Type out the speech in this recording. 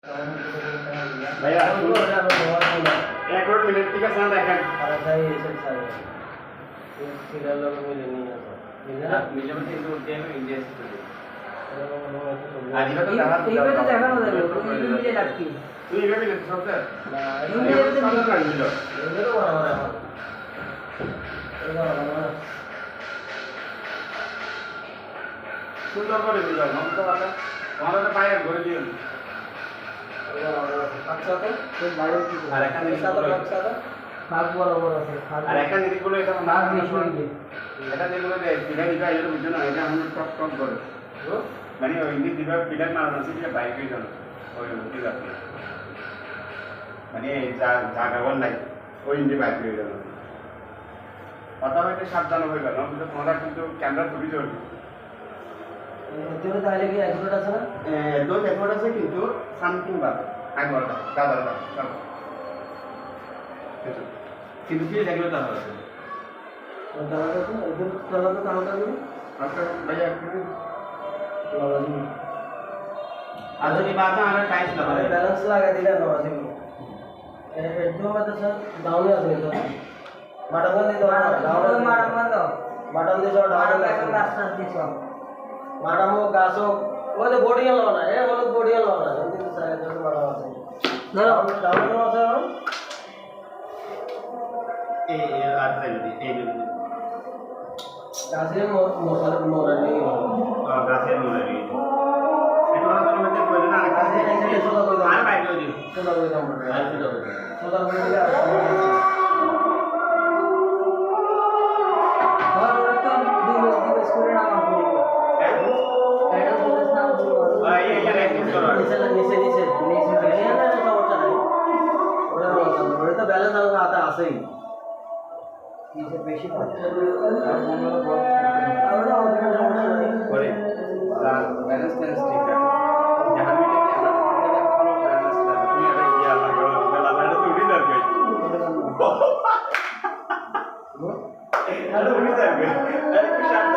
भैया एक और मिनट ठीक है सर देखा अरे सही है सर सर ये सीरियल लोग मिले नहीं है तो मुझे बस इनको उठे हैं इंडिया से आज का तो देखा ये तो देखा ना ये मुझे लगती है तू ये भी सब से ना ये तो सब कर लो ये तो बना रहा है सुंदर করে দিলাম हम तो वाला हमारा तो पाए घुरे दियो अच्छा तो বাইরে কি আর একটা জিনিস সাদা সাদা ভাগ বরাবর আছে আর একটা জিনিস বলে এটা না ভাগ বেশি হইবে এটা যেগুলো দেয় পিলা দিবা এটা বুঝছো না এটা আমরা টপ টপ করে মানে ওই ইন্দি দিবা পিলা মারা আছে কি বাইক হয়ে যাবে ওই ঠিক আছে মানে জায়গা নাই ওই ইন্দি বাইক হয়ে যাবে কথা হইতে সাবধান হয়ে গেল তোমরা কিন্তু ক্যামেরা ধরে চলবে তোর তাহলে কি অ্যাকুরেট আছে না দোজ অ্যাকুরেট আছে কিন্তু সামথিং বাদ আগে বড় দাদা কিন্তু কি দেখলে তা হবে দাদা তো এদের দাদা তো কাউন্টার দিবি আচ্ছা ভাইয়া দাদা দিবি आज की बात है हमारा टाइल्स लगा अरे बैलेंस लगा दिला ना वाजिब एकदम में तो सर डाउन है असली तो बटन दे दो डाउन बटन दो बटन दे दो डाउन है रास्ता दिसो मैडम वो गासो वो तो बॉडी लो ना ए वो बॉडी लो ना जल्दी से सारे जो बड़ा है ना डाउन में আছে ए आज रेडी ए गासे मोरा नहीं गासे मोरा এটা তো মধ্যে কইলে না গাছে এসে সোজা কই দাও আর বাইরে হই দিও সোজা কই দাও আর সোজা কই দিলে আর ওটা দিন স্কুলে না আমার পড়ি এটা তো নাম বলো ভাই এখানে একটু করো নিচে এখানে না সমস্যা নাই ওটা তো ব্যালেন্স আতা আছেই নিচে বেশি পাচ্ছে আর ওটা আমাদের সমস্যা নাই করে ব্যালেন্স ঠিক আছে जहां भी कैमरा फॉलो करना है তুমি এটা কিয়া লাগো মেলা মেলা তো উড়ি যাবে আরে উড়ি যাবে আরে কি শান্ত